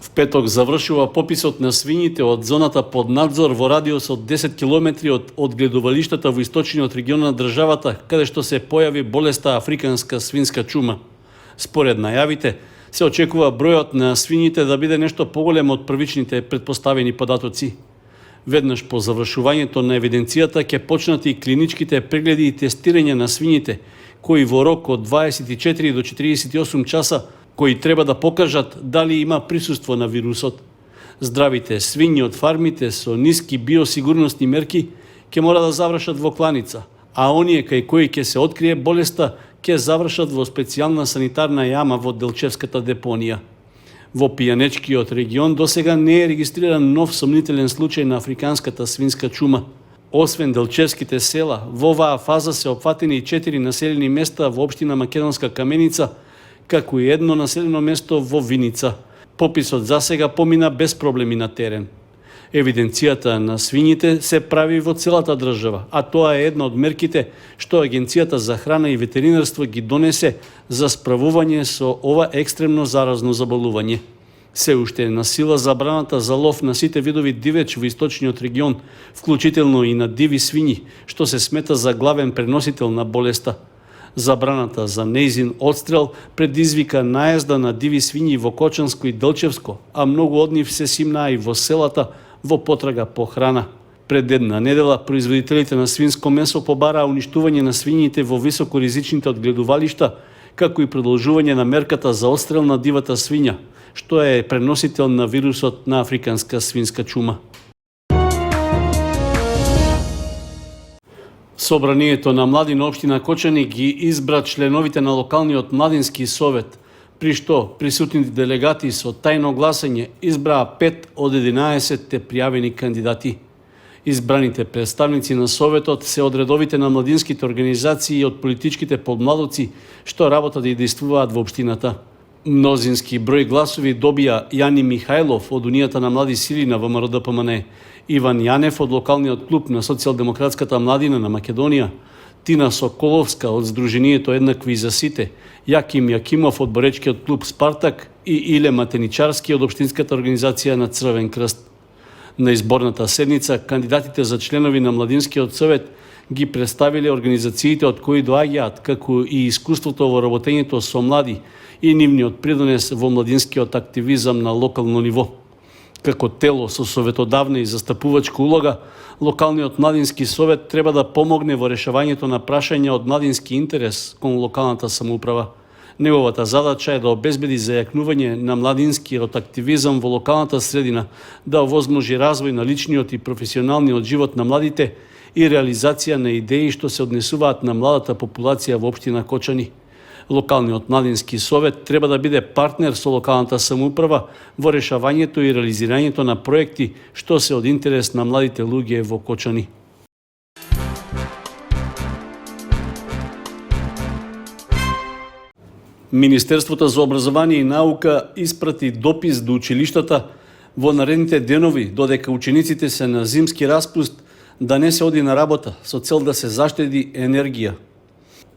В петок завршува пописот на свињите од зоната под надзор во радиус од 10 километри од одгледувалиштата во источниот регион на државата, каде што се појави болеста африканска свинска чума. Според најавите, се очекува бројот на свињите да биде нешто поголем од првичните предпоставени податоци. Веднаш по завршувањето на евиденцијата ќе почнат и клиничките прегледи и тестирање на свињите, кои во рок од 24 до 48 часа кои треба да покажат дали има присуство на вирусот. Здравите свињи од фармите со ниски биосигурносни мерки ќе мора да завршат во кланица, а оние кај кои ќе се открие болеста ќе завршат во специјална санитарна јама во Делчевската депонија. Во Пијанечкиот регион досега не е регистриран нов сомнителен случај на африканската свинска чума. Освен Делчевските села, во оваа фаза се опфатени и 4 населени места во општина Македонска Каменица, како и едно населено место во Виница. Пописот засега помина без проблеми на терен. Евиденцијата на свињите се прави во целата држава, а тоа е една од мерките што Агенцијата за храна и ветеринарство ги донесе за справување со ова екстремно заразно заболување. Се уште е на сила забраната за лов на сите видови дивеч во источниот регион, вклучително и на диви свињи, што се смета за главен преносител на болеста. Забраната за нејзин одстрел предизвика наезда на диви свињи во Кочанско и Делчевско, а многу од нив се симнаа и во селата во потрага по храна. Пред една недела производителите на свинско месо побараа уништување на свињите во високоризичните одгледувалишта, како и продолжување на мерката за одстрел на дивата свиња, што е преносител на вирусот на африканска свинска чума. Собранието на млади на општина Кочани ги избра членовите на локалниот младински совет, при што присутните делегати со тајно гласање избраа 5 од 11 пријавени кандидати. Избраните представници на советот се од редовите на младинските организации и од политичките подмладоци што работат и действуваат во општината. Мнозински број гласови добија Јани Михајлов од Унијата на млади сили на ВМРО-ДПМН, Иван Јанев од локалниот клуб на Социјалдемократската младина на Македонија, Тина Соколовска од Сдруженијето Еднакви за сите, Јаким Јакимов од боречкиот клуб Спартак и Иле Матеничарски од Општинската организација на Црвен крст. На изборната седница кандидатите за членови на младинскиот совет ги представиле организациите од кои доаѓаат, како и искуството во работењето со млади и нивниот придонес во младинскиот активизам на локално ниво. Како тело со советодавна и застапувачка улога, локалниот младински совет треба да помогне во решавањето на прашања од младински интерес кон локалната самоуправа. Неговата задача е да обезбеди зајакнување на младинскиот активизам во локалната средина, да овозможи развој на личниот и професионалниот живот на младите и реализација на идеи што се однесуваат на младата популација во општина Кочани. Локалниот младински совет треба да биде партнер со локалната самоуправа во решавањето и реализирањето на проекти што се од интерес на младите луѓе во Кочани. Министерството за образование и наука испрати допис до училиштата во наредните денови, додека учениците се на зимски распуст, да не се оди на работа со цел да се заштеди енергија.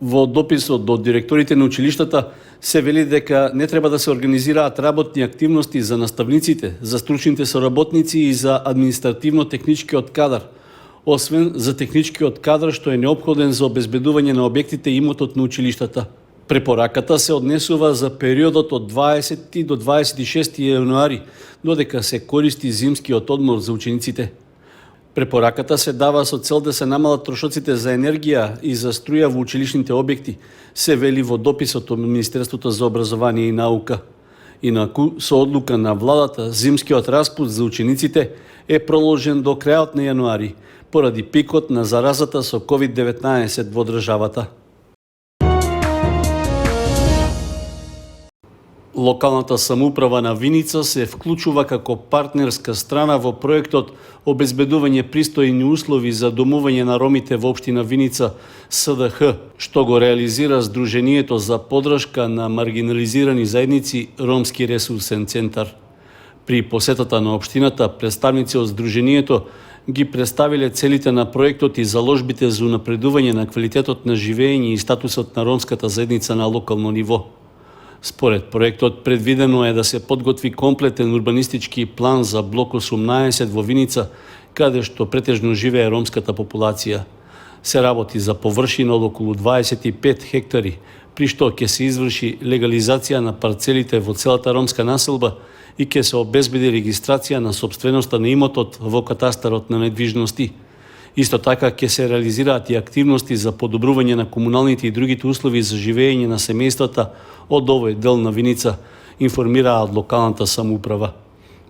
Во дописот до директорите на училиштата се вели дека не треба да се организираат работни активности за наставниците, за стручните соработници и за административно-техничкиот кадар, освен за техничкиот кадар што е неопходен за обезбедување на објектите и имотот на училиштата. Препораката се однесува за периодот од 20 до 26 јануари, додека се користи зимскиот одмор за учениците. Препораката се дава со цел да се намалат трошоците за енергија и за струја во училишните објекти, се вели во дописот од Министерството за образование и наука. Инаку, со одлука на владата, зимскиот распуст за учениците е проложен до крајот на јануари, поради пикот на заразата со COVID-19 во државата. Локалната самоуправа на Виница се вклучува како партнерска страна во проектот обезбедување пристојни услови за домување на ромите во општина Виница СДХ, што го реализира Сдруженијето за поддршка на маргинализирани заедници Ромски ресурсен центар. При посетата на општината, представници од Сдруженијето ги представиле целите на проектот и заложбите за унапредување на квалитетот на живење и статусот на ромската заедница на локално ниво. Според проектот, предвидено е да се подготви комплетен урбанистички план за блок 18 во Виница, каде што претежно живее ромската популација. Се работи за површина од околу 25 хектари, при што ќе се изврши легализација на парцелите во целата ромска населба и ќе се обезбеди регистрација на сопственоста на имотот во катастарот на недвижности. Исто така ќе се реализираат и активности за подобрување на комуналните и другите услови за живење на семејствата од овој дел на Виница, информираа од локалната самоуправа.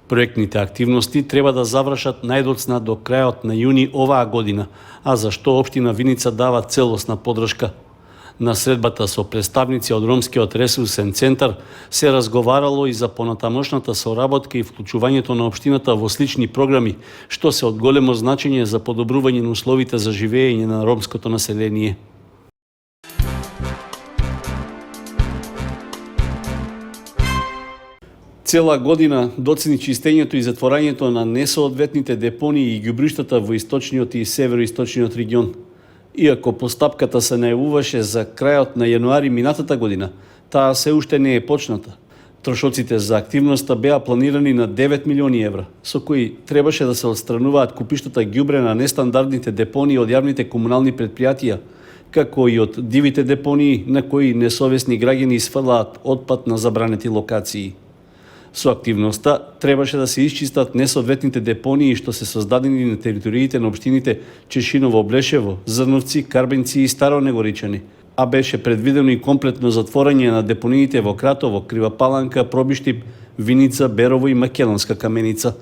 Проектните активности треба да завршат најдоцна до крајот на јуни оваа година, а за што општина Виница дава целосна поддршка. На средбата со представници од Ромскиот ресурсен центар се разговарало и за понатамошната соработка и вклучувањето на општината во слични програми, што се од големо значење за подобрување на условите за живење на ромското население. Цела година доцни чистењето и затворањето на несоодветните депонии и ѓубриштата во источниот и североисточниот регион. Иако постапката се најавуваше за крајот на јануари минатата година, таа се уште не е почната. Трошоците за активноста беа планирани на 9 милиони евра, со кои требаше да се отстрануваат купиштата ѓубре на нестандардните депонии од јавните комунални предпријатија, како и од дивите депонии на кои несовесни граѓани сфрлаат отпад на забранети локации. Со активноста требаше да се исчистат несоодветните депонии што се создадени на териториите на општините Чешиново, Блешево, Зрновци, Карбенци и Старо Негоричани, а беше предвидено и комплетно затворање на депониите во Кратово, Крива Паланка, Пробиштип, Виница, Берово и Македонска Каменица.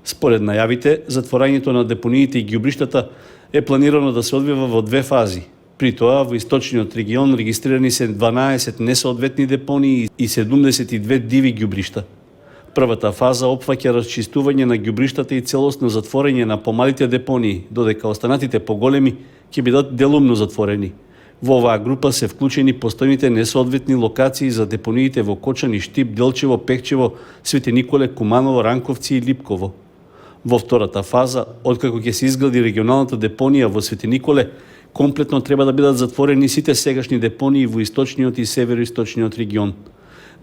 Според најавите, затворањето на депониите и ѓубриштата е планирано да се одвива во две фази. При тоа, во источниот регион регистрирани се 12 несоодветни депонии и 72 диви ѓубришта. Првата фаза опфаќа расчистување на ѓубриштата и целосно затворање на помалите депонии, додека останатите поголеми ќе бидат делумно затворени. Во оваа група се вклучени постојните несоодветни локации за депониите во Кочани, Штип, Делчево, Пекчево, Свети Николе, Куманово, Ранковци и Липково. Во втората фаза, откако ќе се изгради регионалната депонија во Свети Николе, комплетно треба да бидат затворени сите сегашни депонии во источниот и североисточниот регион.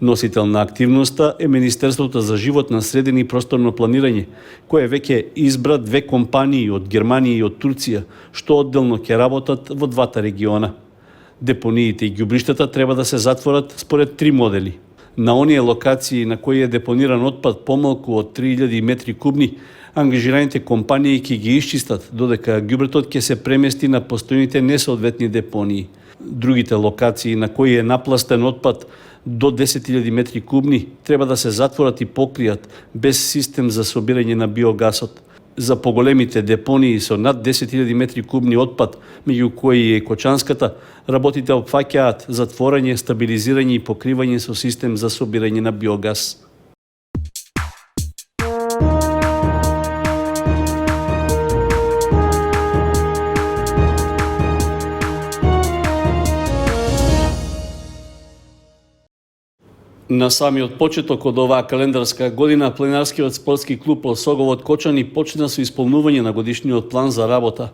Носител на активноста е Министерството за животна средина и просторно планирање, кое веќе избра две компании од Германија и од Турција, што одделно ќе работат во двата региона. Депониите и ѓубриштата треба да се затворат според три модели. На оние локации на кои е депониран отпад помалку од 3000 метри кубни, ангажираните компании ќе ги исчистат, додека ѓубретот ќе се премести на постојните несоодветни депонии. Другите локации на кои е напластен отпад до 10.000 метри кубни треба да се затворат и покријат без систем за собирање на биогасот. За поголемите депонии со над 10.000 метри кубни отпад, меѓу кои е Кочанската, работите опфаќаат затворање, стабилизирање и покривање со систем за собирање на биогас. На самиот почеток од оваа календарска година, пленарскиот спортски клуб Осогово од Кочани почна со исполнување на годишниот план за работа.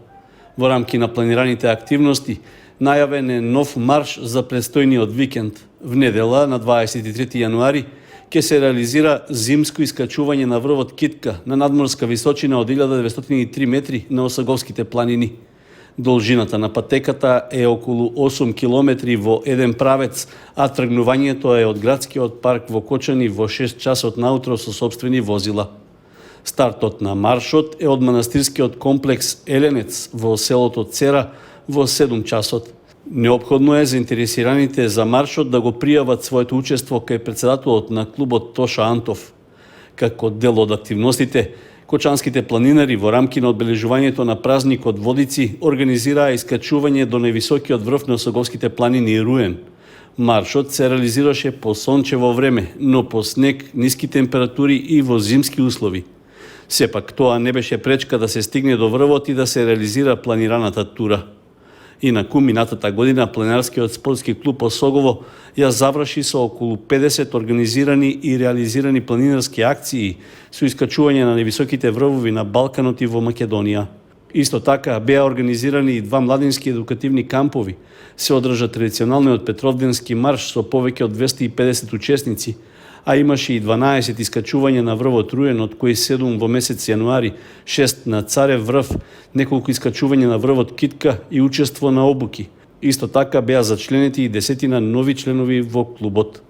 Во рамки на планираните активности, најавен е нов марш за предстојниот викенд. В недела, на 23 јануари, ќе се реализира зимско искачување на врвот Китка на надморска височина од 1903 метри на Осоговските планини. Должината на патеката е околу 8 километри во еден правец, а тргнувањето е од градскиот парк во Кочани во 6 часот наутро со сопствени возила. Стартот на маршот е од манастирскиот комплекс Еленец во селото Цера во 7 часот. Неопходно е заинтересираните за маршот да го пријават своето учество кај председателот на клубот Тоша Антов. Како дел од активностите, Кочанските планинари во рамки на одбележувањето на празникот Водици организираа искачување до највисокиот врв на Осоговските планини Руен. Маршот се реализираше по сончево време, но по снег, ниски температури и во зимски услови. Сепак тоа не беше пречка да се стигне до врвот и да се реализира планираната тура. Инаку, минатата година пленарскиот спортски клуб Осогово ја заврши со околу 50 организирани и реализирани планинарски акции со искачување на невисоките врвови на Балканот и во Македонија. Исто така беа организирани и 2 младински едукативни кампови. Се одржа традиционалниот Петровденски марш со повеќе од 250 учесници, а имаше и 12 искачувања на врвот Руен, од кои 7 во месец јануари, 6 на Царев врв, неколку искачувања на врвот Китка и учество на обуки. Исто така беа зачленети и 10 нови членови во клубот.